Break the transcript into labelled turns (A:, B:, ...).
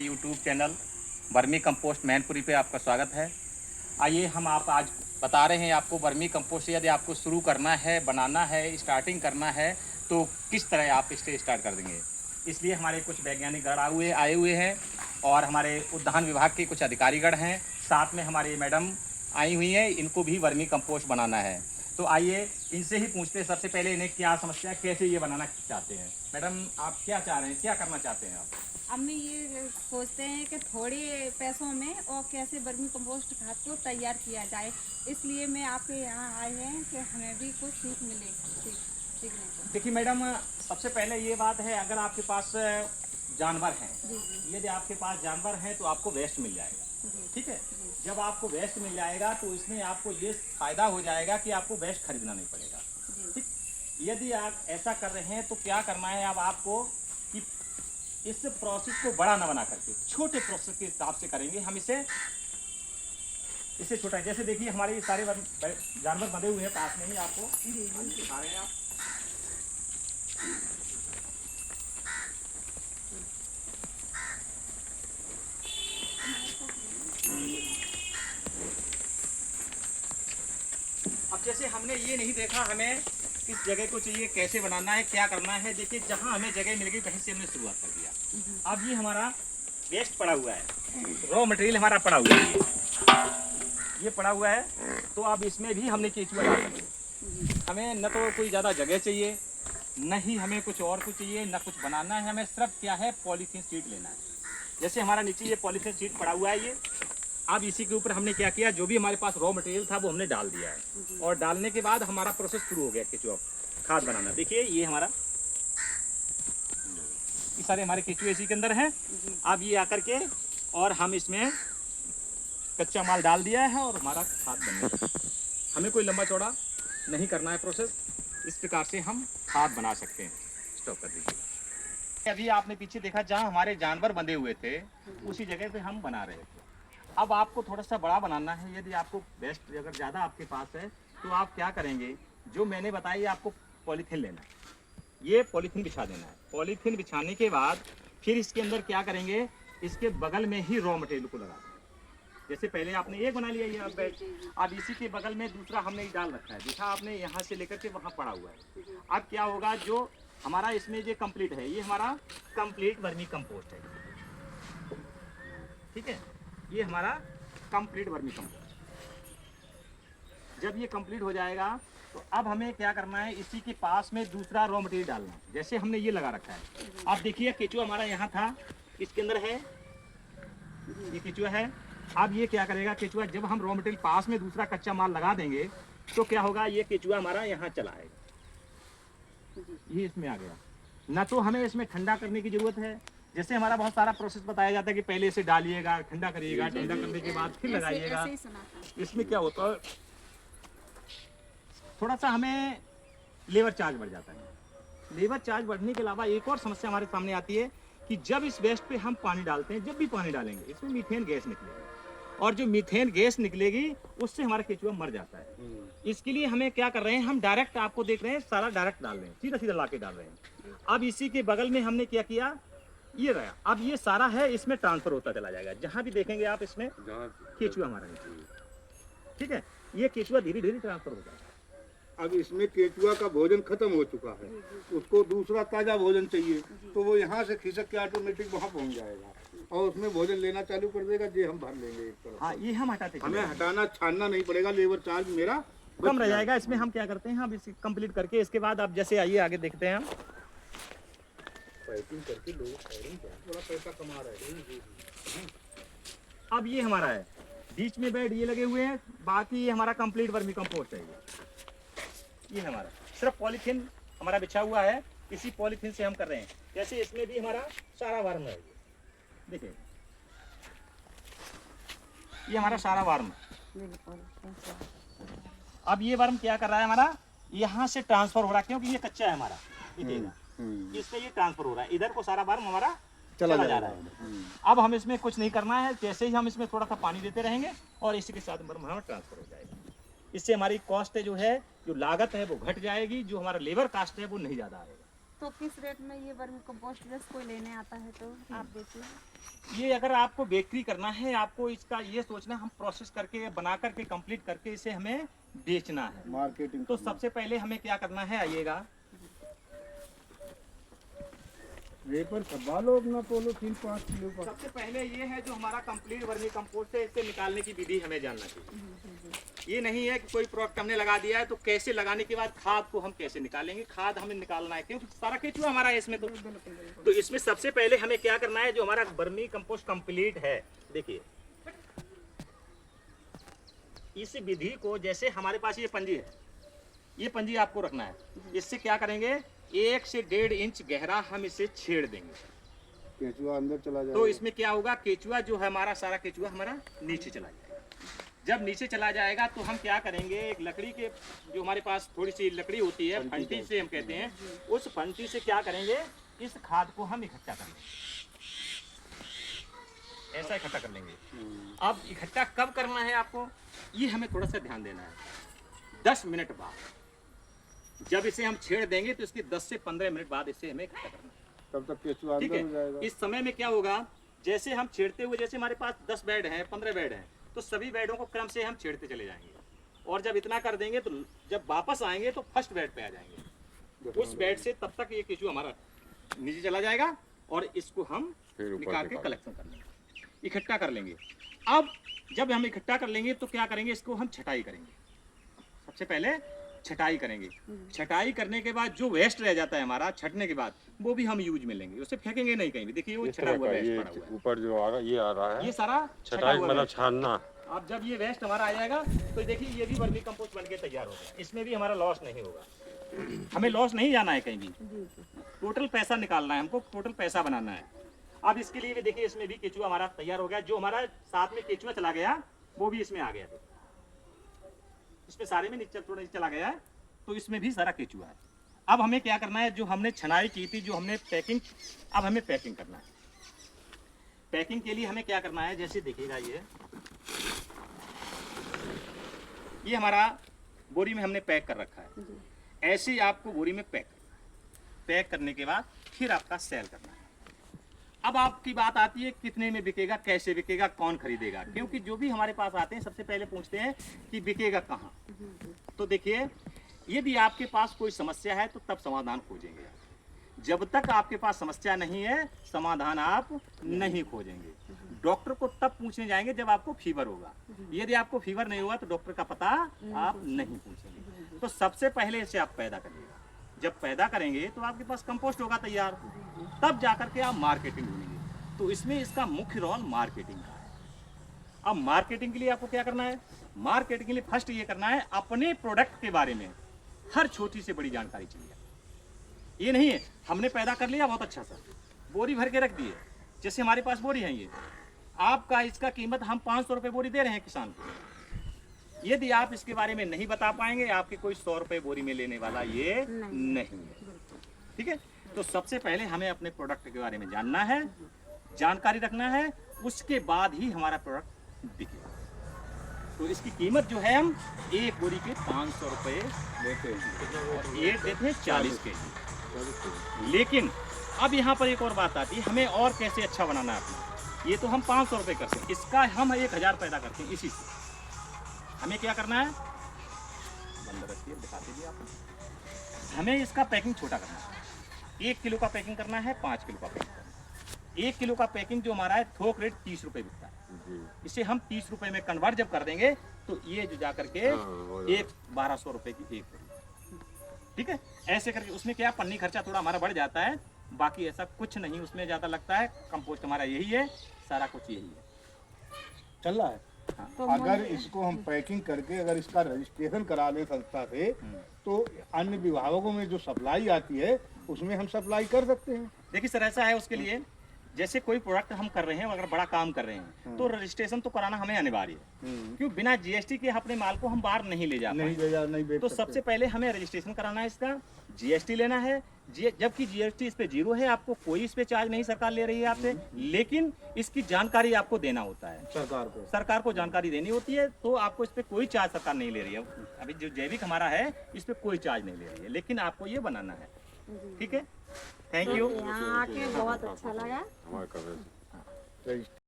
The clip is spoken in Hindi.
A: YouTube channel vermi compost Mainpuri पे आपका स्वागत है। आइए हम आप आज बता रहे हैं आपको वर्मी कंपोस्ट यदि आपको शुरू करना है, बनाना है, स्टार्टिंग करना है तो किस तरह आप इससे स्टार्ट कर देंगे। इसलिए हमारे कुछ वैज्ञानिक गण आए हुए हैं और हमारे उद्यान विभाग के कुछ अधिकारीगण हैं, साथ में हमारी मैडम आई हुई हैं, इनको भी वर्मी कंपोस्ट बनाना है। तो आइए इनसे ही पूछते हैं सबसे पहले इन्हें क्या समस्या, कैसे ये बनाना चाहते हैं। मैडम आप क्या चाह रहे हैं, क्या करना चाहते हैं आप?
B: हम ये सोचते हैं कि थोड़े पैसों में और कैसे वर्मी कंपोस्ट खाद को तैयार किया जाए, इसलिए मैं आपके यहाँ आए हैं कि हमें भी कुछ सीख मिले सीखने को।
A: देखिए मैडम, सबसे पहले ये बात है, अगर आपके पास जानवर हैं, यदि आपके पास जानवर हैं तो आपको वेस्ट मिल जाएगा, ठीक है। जब आपको वेस्ट मिल जाएगा तो इसमें आपको ये फायदा हो जाएगा कि आपको वेस्ट खरीदना नहीं पड़ेगा, ठीक। यदि आप ऐसा कर रहे हैं तो क्या करना है अब आपको कि इस प्रोसेस को बड़ा ना बना करके छोटे प्रोसेस के हिसाब से करेंगे हम इससे छोटा। जैसे देखिए हमारे ये सारे जानवर बंधे हुए हैं पास में ही, आपको दिखा रहे हैं आप। अब जैसे हमने ये नहीं देखा हमें किस जगह को चाहिए, कैसे बनाना है, क्या करना है। देखिए जहाँ हमें जगह मिल गई वहीं से हमने शुरुआत कर दिया। अब ये हमारा वेस्ट पड़ा हुआ है, रॉ मटेरियल हमारा पड़ा हुआ है, ये पड़ा हुआ है। तो अब इसमें भी हमने केचुआ डाल दिया। हमें न तो कोई ज़्यादा जगह चाहिए, न ही हमें कुछ और कुछ चाहिए, न कुछ बनाना है। हमें सिर्फ क्या है, पॉलीथीन शीट लेना है। जैसे हमारा नीचे ये पॉलीथीन शीट पड़ा हुआ है, ये अब इसी के ऊपर हमने क्या किया, जो भी हमारे पास रॉ मटेरियल था वो हमने डाल दिया है। और डालने के बाद हमारा प्रोसेस शुरू हो गया केचुआ खाद बनाना। देखिए ये हमारा ये सारे हमारे केचुए इसी के अंदर हैं। अब ये आकर के और हम इसमें कच्चा माल डाल दिया है और हमारा खाद बन गया। हमें कोई लंबा चौड़ा नहीं करना है प्रोसेस, इस प्रकार से हम खाद बना सकते हैं। स्टॉप कर दीजिए। अभी आपने पीछे देखा जहाँ हमारे जानवर बंधे हुए थे उसी जगह पे हम बना रहे थे। अब आपको थोड़ा सा बड़ा बनाना है। यदि आपको वेस्ट अगर ज़्यादा आपके पास है तो आप क्या करेंगे, जो मैंने बताया आपको पॉलीथीन लेना है, ये पॉलीथीन बिछा देना है। पॉलीथीन बिछाने के बाद फिर इसके अंदर क्या करेंगे, इसके बगल में ही रॉ मटेरियल को लगा देंगे। जैसे पहले आपने एक बना लिया ये अब इसी के बगल में दूसरा हमने डाल रखा है, देखा आपने, यहाँ से लेकर के वहाँ पड़ा हुआ है। अब क्या होगा, जो हमारा इसमें ये कंप्लीट है, ये हमारा कंप्लीट वर्मी कंपोस्ट है, ठीक है। ये हमारा कंप्लीट वर्मी कंपोस्ट। जब ये कंप्लीट हो जाएगा तो अब हमें क्या करना है, इसी के पास में दूसरा रॉ मटेरियल डालना है। जैसे हमने ये लगा रखा है, आप देखिए केचुआ हमारा यहाँ था, इसके अंदर है, ये केचुआ है। अब ये क्या करेगा केचुआ, जब हम रॉ मटेरियल पास में दूसरा कच्चा माल लगा देंगे तो क्या होगा, ये केचुआ हमारा यहाँ चला आएगा, ये इसमें आ गया। ना तो हमें इसमें ठंडा करने की जरूरत है। जैसे हमारा बहुत सारा प्रोसेस बताया जाता है कि पहले इसे डालिएगा, ठंडा करिएगा, ठंडा करने के बाद फिर लगाइएगा। इसमें क्या होता है, थोड़ा सा हमें लेबर चार्ज बढ़ जाता है। लेबर चार्ज बढ़ने के अलावा एक और समस्या हमारे सामने आती है कि जब इस वेस्ट पे हम पानी डालते हैं, जब भी पानी डालेंगे इसमें मीथेन गैस निकलेगी, और जो मीथेन गैस निकलेगी उससे हमारा केचुआ मर जाता है। इसके लिए हमें क्या कर रहे हैं, हम डायरेक्ट, आपको देख रहे हैं, सारा डायरेक्ट डाल रहे हैं, सीधा सीधा ला के डाल रहे हैं। अब इसी के बगल में हमने क्या किया, ये रहा, अब ये सारा है इसमें ट्रांसफर होता चला जाएगा। जहां भी देखेंगे आप इसमें केचुआ हमारा नीचे, ठीक है, ये केचुआ धीरे धीरे ट्रांसफर हो जाएगा।
C: अब इसमें केचुआ का भोजन खत्म हो चुका है, उसको दूसरा ताजा भोजन चाहिए, तो वो यहाँ से खिसक के ऑटोमेटिक वहाँ पहुँच जाएगा और उसमें भोजन लेना चालू कर देगा। ये हम भर लेंगे एक तरफ।
A: हाँ, ये हम हटाते,
C: हमें हटाना छानना नहीं पड़ेगा, लेबर चार्ज मेरा
A: कम रह जाएगा। इसमें हम क्या करते हैं, हम इसे कंप्लीट करके इसके बाद आप जैसे आइए आगे देखते हैं हम
C: पैकिंग करके लोग थोड़ा पैसा कमा रहे हैं।
A: अब ये हमारा है, बीच में बेड ये लगे हुए हैं, बाकी ये हमारा कंप्लीट वर्मी कंपोस्ट है। ये हमारा सिर्फ पॉलीथीन हमारा बिछा हुआ है, इसी पॉलीथीन से हम कर रहे हैं। जैसे इसमें भी हमारा सारा वार्म है, देखिए ये हमारा सारा वार्म। अब ये वर्म क्या कर रहा है, हमारा यहाँ से ट्रांसफर हो रहा है, क्योंकि ये कच्चा है हमारा, देखिएगा इसमें ये ट्रांसफर हो रहा है, इधर को सारा वर्म हमारा चला जा रहा है। अब हम इसमें कुछ नहीं करना है, जैसे ही हम इसमें थोड़ा सा पानी देते रहेंगे और इसी के साथ वर्म हमारा ट्रांसफर हो जाएगा। इससे हमारी कॉस्ट जो है, जो लागत है वो घट जाएगी, जो हमारा लेबर कास्ट है वो नहीं ज़्यादा आएगा।
B: तो किस रेट में ये वर्मी कंपोस्ट ड्रेस कोई लेने आता है तो आप देते हैं?
A: ये अगर आपको बेकरी करना है, आपको इसका ये सोचना हम प्रोसेस करके बना करके कंप्लीट करके इसे हमें बेचना है।
C: मार्केटिंग
A: तो सबसे पहले हमें क्या करना है, आइएगा।
C: रेपर छपा लो अपना पॉलीथीन 5 किलो का।
A: सबसे पहले ये है जो हमारा कंप्लीट वर्मी कंपोस्ट है, इससे निकालने की विधि हमें जानना चाहिए। ये नहीं है कि कोई प्रोडक्ट हमने लगा दिया है तो कैसे लगाने के बाद खाद को हम कैसे निकालेंगे, खाद हमें निकालना है क्योंकि सारा केचुआ हमारा है इसमें। तो इसमें सबसे पहले हमें क्या करना है, जो हमारा वर्मी कंपोस्ट कंप्लीट है, देखिए इस विधि को, जैसे हमारे पास ये पंजी है, ये पंजी आपको रखना है। इससे क्या करेंगे, 1 से 1.5 इंच गहरा हम इसे छेड़ देंगे।
C: केचुआ अंदर चला जाएगा।
A: तो इसमें क्या होगा, केचुआ जो है हमारा, सारा केचुआ हमारा नीचे चला जाएगा। जब नीचे चला जाएगा तो हम क्या करेंगे, एक लकड़ी के, जो हमारे पास थोड़ी सी लकड़ी होती है, फंटी से हम कहते हैं, उस फंटी से क्या करेंगे, इस खाद को हम इकट्ठा कर लेंगे, ऐसा इकट्ठा कर लेंगे। अब इकट्ठा कब करना है आपको, ये हमें थोड़ा सा ध्यान देना है। 10 मिनट बाद जब इसे हम छेड़ देंगे तो इसके 10 से 15 मिनट बाद इसे हमें इकट्ठा करना है।
C: तब तक केचुआ
A: ठीक
C: अंदर हो जाएगा।
A: है। इस समय में क्या होगा, जैसे हम छेड़ते हुए, जैसे हमारे पास 10 बेड हैं, 15 बेड हैं, तो सभी बेडों को क्रम से हम छेड़ते चले जाएंगे। और जब इतना कर देंगे तो जब वापस आएंगे तो फर्स्ट बेड पे आ जाएंगे। उस बेड से तब तक ये केचुआ हमारा नीचे चला जाएगा और इसको हम निकाल के कलेक्शन कर लेंगे, इकट्ठा कर लेंगे। अब जब हम इकट्ठा कर लेंगे तो क्या करेंगे, इसको हम छटाई करेंगे। सबसे पहले छटाई करेंगे। छटाई करने के बाद जो वेस्ट रह जाता है हमारा छटने के बाद, वो भी हम यूज में लेंगे, उसे फेंकेंगे नहीं कहीं भी। देखिए वो छटा हुआ वेस्ट पड़ा हुआ है,
D: ऊपर जो आ रहा, ये आ रहा है,
A: ये सारा
D: छटाई मतलब छानना।
A: अब जब ये वेस्ट हमारा आ जाएगा तो देखिए ये भी वर्मी कंपोस्ट बनके तैयार हो गया। इसमें भी हमारा लॉस नहीं होगा, हमें लॉस नहीं जाना है कहीं भी। टोटल पैसा निकालना है हमको, टोटल पैसा बनाना है। अब इसके लिए भी देखिए इसमें भी केचुआ हमारा तैयार हो गया। जो हमारा साथ में केचुआ चला गया वो भी इसमें आ गया, इसमें सारे में नीचे थोड़ा चला गया है, तो इसमें भी सारा केचुआ है। अब हमें क्या करना है, जो हमने छनाई की थी, जो हमने पैकिंग, अब हमें पैकिंग करना है। पैकिंग के लिए हमें क्या करना है, जैसे देखिएगा ये हमारा बोरी में हमने पैक कर रखा है। ऐसे ही आपको बोरी में पैक करने के बाद फिर आपका सेल करना है। अब आपकी बात आती है कितने में बिकेगा, कैसे बिकेगा, कौन खरीदेगा, क्योंकि जो भी हमारे पास आते हैं सबसे पहले पूछते हैं कि बिकेगा कहाँ। तो देखिए यदि आपके पास कोई समस्या है तो तब समाधान खोजेंगे। जब तक आपके पास समस्या नहीं है समाधान आप नहीं खोजेंगे। डॉक्टर को तब पूछने जाएंगे जब आपको फीवर होगा। यदि आपको फीवर नहीं होगा तो डॉक्टर का पता आप नहीं पूछेंगे। तो सबसे पहले इसे आप पैदा करिएगा। जब पैदा करेंगे तो आपके पास कंपोस्ट होगा तैयार, तब जाकर के आप मार्केटिंग ढूंढेंगे। तो इसमें इसका मुख्य रोल मार्केटिंग का है। अब मार्केटिंग के लिए आपको क्या करना है, मार्केटिंग के लिए फर्स्ट ये करना है, अपने प्रोडक्ट के बारे में हर छोटी से बड़ी जानकारी चाहिए। ये नहीं है हमने पैदा कर लिया बहुत अच्छा सा, बोरी भर के रख दिए, जैसे हमारे पास बोरी है, ये आपका इसका कीमत हम 500 रुपये बोरी दे रहे हैं किसान को। यदि आप इसके बारे में नहीं बता पाएंगे, आपके कोई 100 रुपये बोरी में लेने वाला ये नहीं है। ठीक है। तो सबसे पहले हमें अपने प्रोडक्ट के बारे में जानना है, जानकारी रखना है, उसके बाद ही हमारा प्रोडक्ट बिकेगा। तो इसकी कीमत जो है हम एक बोरी के 500 रुपये
C: लेते हैं
A: और ये देते हैं 40 के जी। लेकिन अब यहाँ पर एक और बात आती है, हमें और कैसे अच्छा बनाना है अपना। ये तो हम 500 रुपये करते हैं, इसका हम 1000 पैदा करते हैं। इसी से हमें क्या करना है, बंद रखिए, दिखाते भी आप। हमें इसका पैकिंग छोटा करना है। 1 किलो का पैकिंग करना है, 5 किलो का पैकिंग करना है। 1 किलो का पैकिंग जो हमारा है थोक रेट 30 रुपये बिकता है, इसे हम 30 रुपये में कन्वर्ट जब कर देंगे तो ये जो जा करके 1200 रुपये की एक बोरी। ठीक है। ऐसे करके उसमें क्या पन्नी खर्चा थोड़ा हमारा बढ़ जाता है, बाकी ऐसा कुछ नहीं उसमें ज़्यादा लगता है। कंपोस्ट हमारा यही है, सारा कुछ यही है।
C: चल रहा है।
B: तो
C: अगर इसको हम पैकिंग करके अगर इसका रजिस्ट्रेशन करा दें संस्था से, तो अन्य विभागों में जो सप्लाई आती है उसमें हम सप्लाई कर सकते हैं।
A: देखिए सर, ऐसा है उसके लिए, जैसे कोई प्रोडक्ट हम कर रहे हैं, अगर बड़ा काम कर रहे हैं तो रजिस्ट्रेशन तो कराना हमें अनिवार्य है। क्यों, बिना जीएसटी के अपने माल को हम बाहर नहीं ले जा पाएंगे। तो सबसे पहले हमें रजिस्ट्रेशन कराना है, इसका जीएसटी लेना है। जबकि जीएसटी इस पे 0 है, आपको कोई इस पे चार्ज नहीं सरकार ले रही है आपसे, लेकिन इसकी जानकारी आपको देना होता है। सरकार को जानकारी देनी होती है, तो आपको इस पे कोई चार्ज सरकार नहीं ले रही है। अभी जो जैविक हमारा है इस पे कोई चार्ज नहीं ले रही है, लेकिन आपको ये बनाना है। ठीक है। Thank you.
E: यहाँ आके बहुत अच्छा लगा।
D: हमारे कमरे से।
C: तो